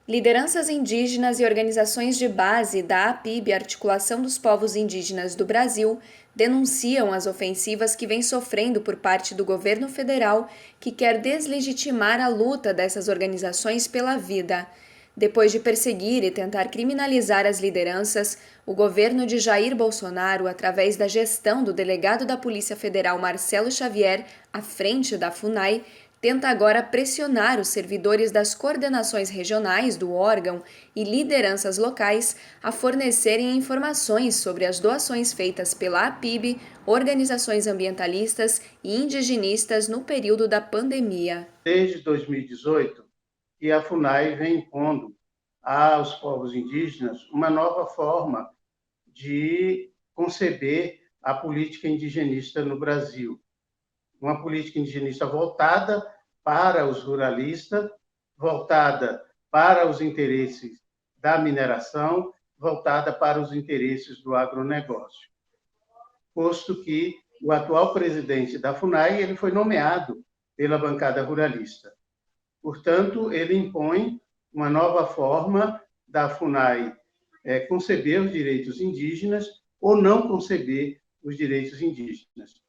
Lideranças indígenas e organizações de base da APIB, Articulação dos Povos Indígenas do Brasil, denunciam as ofensivas que vem sofrendo por parte do governo federal, que quer deslegitimar a luta dessas organizações pela vida. Depois de perseguir e tentar criminalizar as lideranças, o governo de Jair Bolsonaro, através da gestão do delegado da Polícia Federal Marcelo Xavier, à frente da FUNAI, tenta agora pressionar os servidores das coordenações regionais do órgão e lideranças locais a fornecerem informações sobre as doações feitas pela APIB, organizações ambientalistas e indigenistas no período da pandemia. Desde 2018, que a FUNAI vem impondo aos povos indígenas uma nova forma de conceber a política indigenista no Brasil. Uma política indigenista voltada para os ruralistas, voltada para os interesses da mineração, voltada para os interesses do agronegócio. Posto que o atual presidente da FUNAI ele foi nomeado pela bancada ruralista. Portanto, ele impõe uma nova forma da FUNAI conceber os direitos indígenas ou não conceber os direitos indígenas.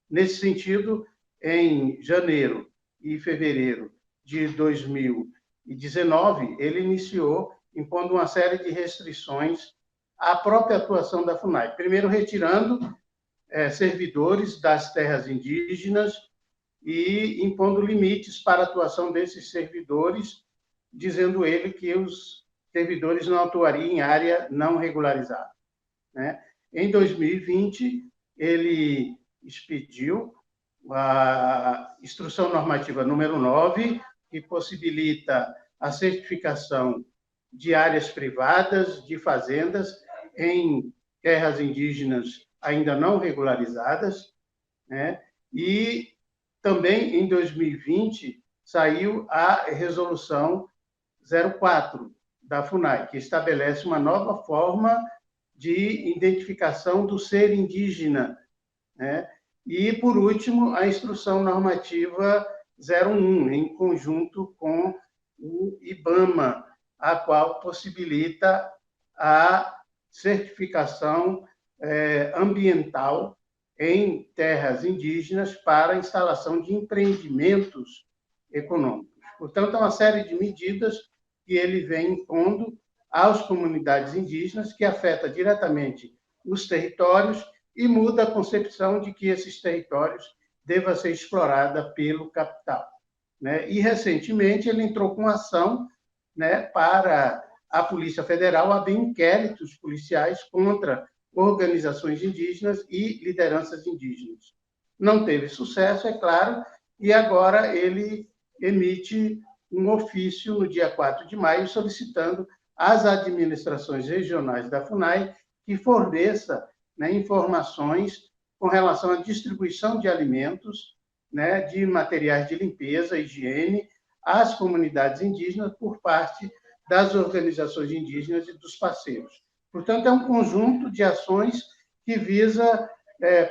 Nesse sentido, em janeiro e fevereiro de 2019, ele iniciou impondo uma série de restrições à própria atuação da FUNAI. Primeiro, retirando servidores das terras indígenas e impondo limites para a atuação desses servidores, dizendo ele que os servidores não atuariam em área não regularizada. Né? Em 2020, ele expediu a Instrução Normativa número 9, que possibilita a certificação de áreas privadas, de fazendas, em terras indígenas ainda não regularizadas, né? E também, em 2020, saiu a Resolução 04 da FUNAI, que estabelece uma nova forma de identificação do ser indígena, né? E, por último, a Instrução Normativa 01, em conjunto com o IBAMA, a qual possibilita a certificação ambiental em terras indígenas para a instalação de empreendimentos econômicos. Portanto, é uma série de medidas que ele vem impondo às comunidades indígenas, que afeta diretamente os territórios e muda a concepção de que esses territórios devam ser explorados pelo capital. Né? E, recentemente, ele entrou com ação, né, para a Polícia Federal abrir inquéritos policiais contra organizações indígenas e lideranças indígenas. Não teve sucesso, é claro, e agora ele emite um ofício no dia 4 de maio solicitando às administrações regionais da FUNAI que forneça, né, informações com relação à distribuição de alimentos, né, de materiais de limpeza, higiene, às comunidades indígenas por parte das organizações indígenas e dos parceiros. Portanto, é um conjunto de ações que visa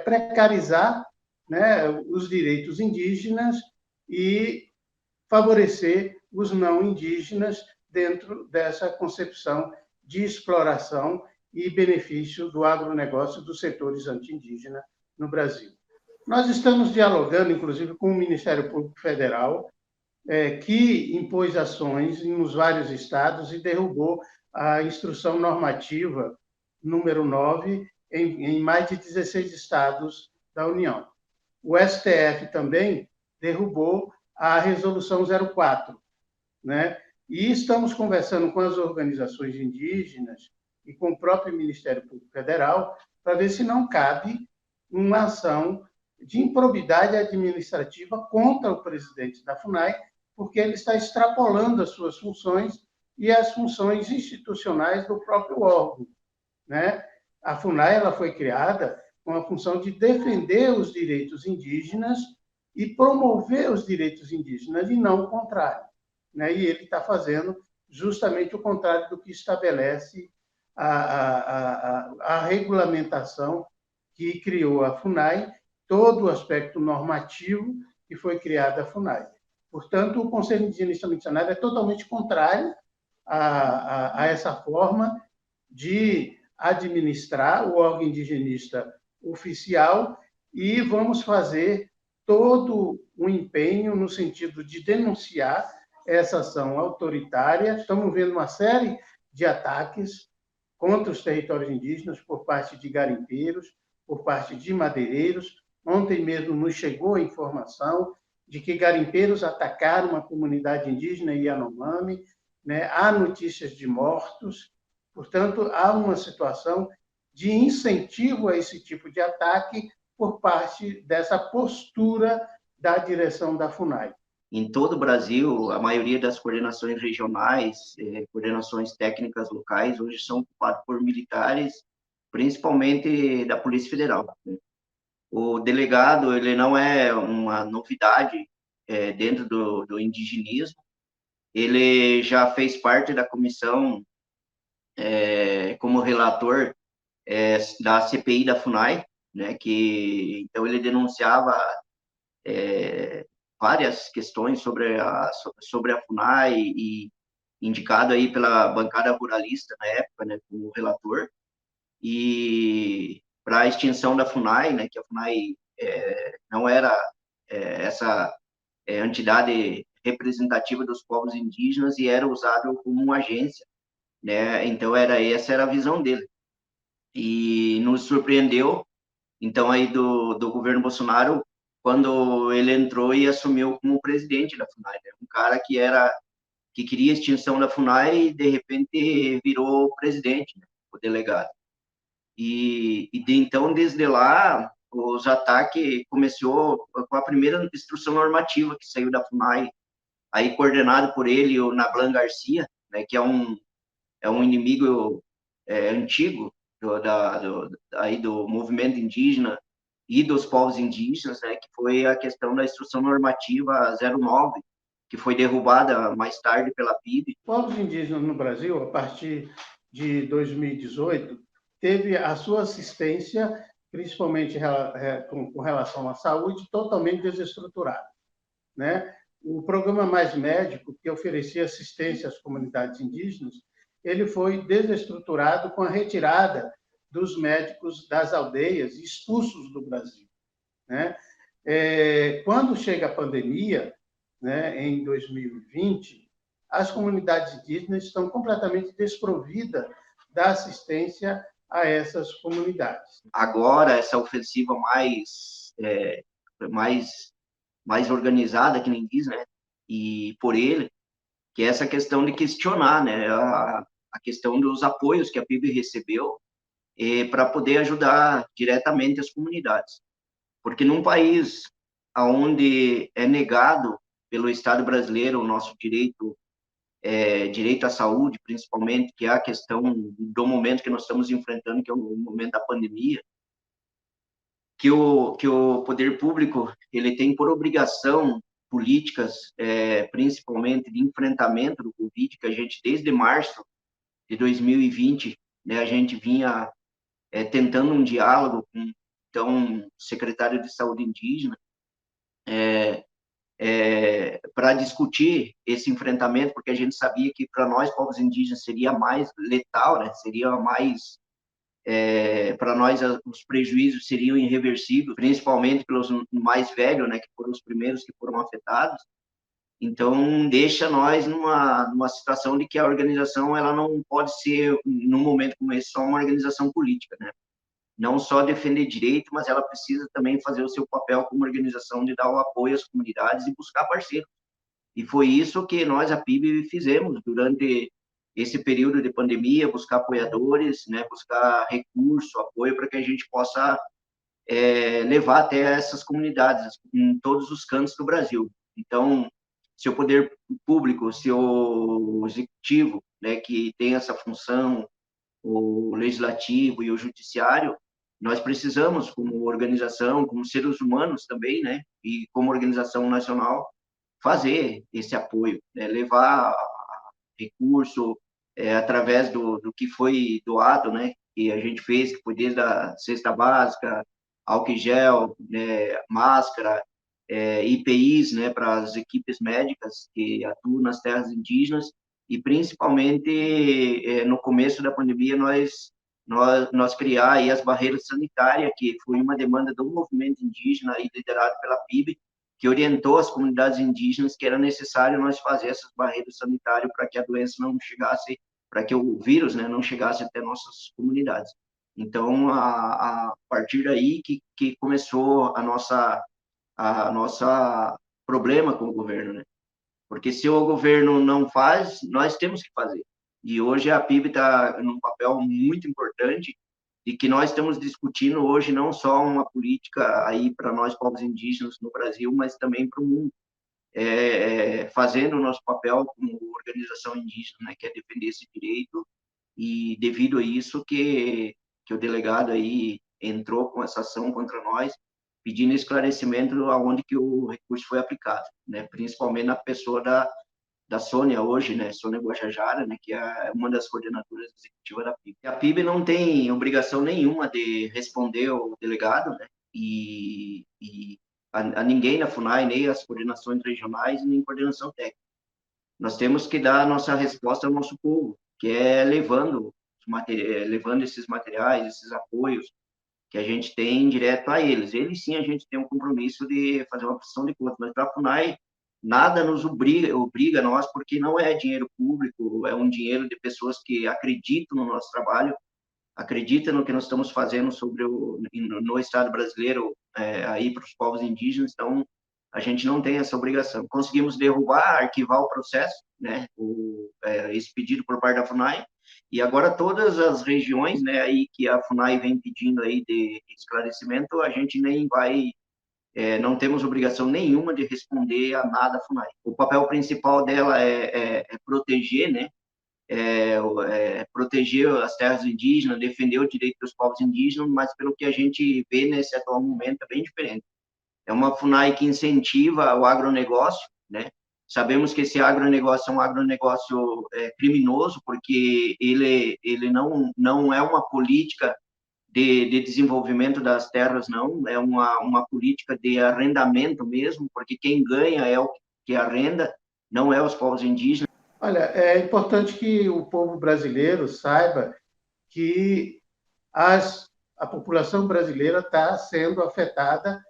precarizar, né, os direitos indígenas e favorecer os não indígenas dentro dessa concepção de exploração e benefício do agronegócio dos setores anti-indígenas no Brasil. Nós estamos dialogando, inclusive, com o Ministério Público Federal, que impôs ações nos vários estados e derrubou a Instrução Normativa número 9 em mais de 16 estados da União. O STF também derrubou a Resolução 04, né? E estamos conversando com as organizações indígenas e com o próprio Ministério Público Federal para ver se não cabe uma ação de improbidade administrativa contra o presidente da FUNAI, porque ele está extrapolando as suas funções e as funções institucionais do próprio órgão, né? A FUNAI ela foi criada com a função de defender os direitos indígenas e promover os direitos indígenas, e não o contrário. Né? E ele está fazendo justamente o contrário do que estabelece a regulamentação que criou a FUNAI, todo o aspecto normativo que foi criado a FUNAI. Portanto, o Conselho Indigenista Missionário é totalmente contrário a essa forma de administrar o órgão indigenista oficial e vamos fazer todo o empenho no sentido de denunciar essa ação autoritária. Estamos vendo uma série de ataques contra os territórios indígenas por parte de garimpeiros, por parte de madeireiros. Ontem mesmo nos chegou a informação de que garimpeiros atacaram uma comunidade indígena Yanomami, né? Há notícias de mortos, portanto, há uma situação de incentivo a esse tipo de ataque por parte dessa postura da direção da FUNAI. Em todo o Brasil, a maioria das coordenações regionais, coordenações técnicas locais, hoje são ocupadas por militares, principalmente da Polícia Federal, né? O delegado, ele não é uma novidade dentro do indigenismo, ele já fez parte da comissão como relator da CPI da FUNAI, né, que então ele denunciava várias questões sobre a FUNAI e indicado aí pela bancada ruralista na época, né, como relator, e para a extinção da FUNAI, né, que a FUNAI não era essa entidade representativa dos povos indígenas e era usado como uma agência, né, então essa era a visão dele. E nos surpreendeu, então, aí do governo Bolsonaro, quando ele entrou e assumiu como presidente da FUNAI, né? Um cara que queria a extinção da FUNAI e, de repente, virou presidente, né? O delegado. Então, desde lá, os ataques começou com a primeira instrução normativa que saiu da FUNAI, aí coordenado por ele, o Nablan Garcia, né? Que é um inimigo antigo aí do movimento indígena e dos povos indígenas, né, que foi a questão da Instrução Normativa 09, que foi derrubada mais tarde pela PIB. Os povos indígenas no Brasil, a partir de 2018, teve a sua assistência, principalmente com relação à saúde, totalmente desestruturada, né? O programa Mais Médico, que oferecia assistência às comunidades indígenas, ele foi desestruturado com a retirada dos médicos das aldeias expulsos do Brasil, né? Quando chega a pandemia, né, em 2020, as comunidades indígenas estão completamente desprovidas da assistência a essas comunidades. Agora, essa ofensiva mais organizada, que nem diz, né, e por ele, que é essa questão de questionar, né, a questão dos apoios que a PIB recebeu para poder ajudar diretamente as comunidades. Porque num país onde é negado pelo Estado brasileiro o nosso direito à saúde, principalmente, que é a questão do momento que nós estamos enfrentando, que é o momento da pandemia, que o poder público ele tem por obrigação políticas, principalmente de enfrentamento do Covid, que a gente, desde março de 2020, né, a gente vinha tentando um diálogo com então, o secretário de Saúde indígena, para discutir esse enfrentamento, porque a gente sabia que para nós, povos indígenas, seria mais letal, né? Seria mais... para nós, os prejuízos seriam irreversíveis, principalmente pelos mais velhos, né? Que foram os primeiros que foram afetados. Então, deixa nós numa situação de que a organização ela não pode ser, num momento como esse, só uma organização política, né? Não só defender direito, mas ela precisa também fazer o seu papel como organização de dar o apoio às comunidades e buscar parceiros. E foi isso que nós, a PIB, fizemos durante esse período de pandemia, buscar apoiadores, né, buscar recurso, apoio para que a gente possa levar até essas comunidades em todos os cantos do Brasil. Então, se o poder público, se o executivo, né, que tem essa função, o legislativo e o judiciário, nós precisamos, como organização, como seres humanos também, né, e como organização nacional, fazer esse apoio, né, levar recurso através do que foi doado, né, que a gente fez, que foi desde a cesta básica, álcool em gel, né, máscara, IPIs, né, para as equipes médicas que atuam nas terras indígenas, e principalmente no começo da pandemia nós criar aí as barreiras sanitárias, que foi uma demanda do movimento indígena aí, liderado pela PIB, que orientou as comunidades indígenas que era necessário nós fazer essas barreiras sanitárias para que a doença não chegasse, para que o vírus, né, não chegasse até nossas comunidades. Então, a partir daí que começou a nossa problema com o governo, né? Porque se o governo não faz, nós temos que fazer. E hoje a PIB está num papel muito importante e que nós estamos discutindo hoje não só uma política aí para nós povos indígenas no Brasil, mas também para o mundo, fazendo o nosso papel como organização indígena, né, que é defender esse direito, e devido a isso que o delegado aí entrou com essa ação contra nós, pedindo esclarecimento aonde que o recurso foi aplicado, né, principalmente na pessoa da Sônia hoje, né, Sônia Guajajara, né, que é uma das coordenadoras executivas da PIB. A PIB não tem obrigação nenhuma de responder ao delegado, né, e a ninguém na FUNAI, nem as coordenações regionais, nem coordenação técnica. Nós temos que dar a nossa resposta ao nosso povo, que é levando esses materiais, esses apoios que a gente tem direto a eles. Eles sim, a gente tem um compromisso de fazer uma prestação de contas, mas para a FUNAI nada nos obriga a nós, porque não é dinheiro público, é um dinheiro de pessoas que acreditam no nosso trabalho, acreditam no que nós estamos fazendo no Estado brasileiro, aí para os povos indígenas. Então a gente não tem essa obrigação. Conseguimos derrubar, arquivar o processo, né, esse pedido por parte da FUNAI, e agora todas as regiões, né, aí que a FUNAI vem pedindo aí de esclarecimento, a gente nem vai, não temos obrigação nenhuma de responder a nada a FUNAI. O papel principal dela é proteger, né, proteger as terras indígenas, defender o direito dos povos indígenas, mas pelo que a gente vê nesse atual momento é bem diferente. É uma FUNAI que incentiva o agronegócio, né? Sabemos que esse agronegócio é um agronegócio criminoso, porque ele não é uma política de desenvolvimento das terras, não, é uma política de arrendamento mesmo, porque quem ganha é o que arrenda, não é os povos indígenas. Olha, é importante que o povo brasileiro saiba que a população brasileira está sendo afetada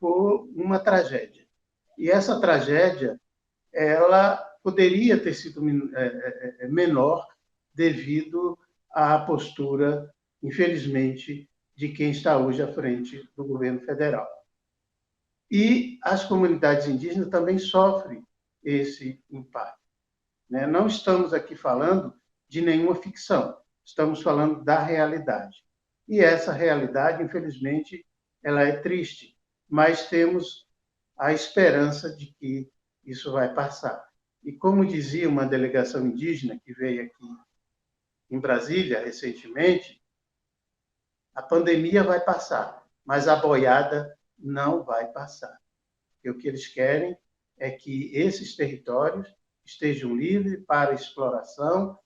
por uma tragédia. E essa tragédia, ela poderia ter sido menor devido à postura, infelizmente, de quem está hoje à frente do governo federal. E as comunidades indígenas também sofrem esse impacto. Não estamos aqui falando de nenhuma ficção, estamos falando da realidade. E essa realidade, infelizmente, ela é triste, mas temos a esperança de que isso vai passar. E como dizia uma delegação indígena que veio aqui em Brasília recentemente, a pandemia vai passar, mas a boiada não vai passar. E o que eles querem é que esses territórios estejam livres para exploração,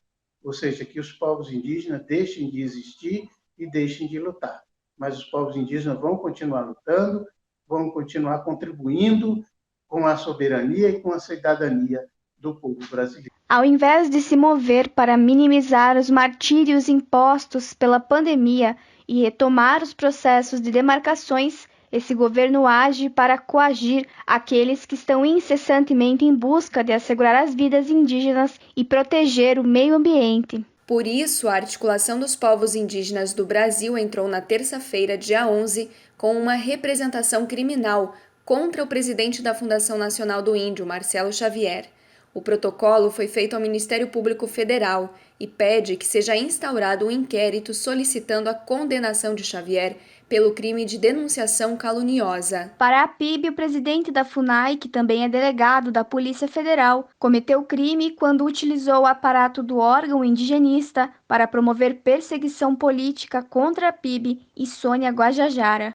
ou seja, que os povos indígenas deixem de existir e deixem de lutar. Mas os povos indígenas vão continuar lutando, vão continuar contribuindo com a soberania e com a cidadania do povo brasileiro. Ao invés de se mover para minimizar os martírios impostos pela pandemia e retomar os processos de demarcações, esse governo age para coagir aqueles que estão incessantemente em busca de assegurar as vidas indígenas e proteger o meio ambiente. Por isso, a Articulação dos Povos Indígenas do Brasil entrou na terça-feira, dia 11, com uma representação criminal contra o presidente da Fundação Nacional do Índio, Marcelo Xavier. O protocolo foi feito ao Ministério Público Federal e pede que seja instaurado um inquérito solicitando a condenação de Xavier pelo crime de denunciação caluniosa. Para a PIB, o presidente da FUNAI, que também é delegado da Polícia Federal, cometeu crime quando utilizou o aparato do órgão indigenista para promover perseguição política contra a PIB e Sônia Guajajara.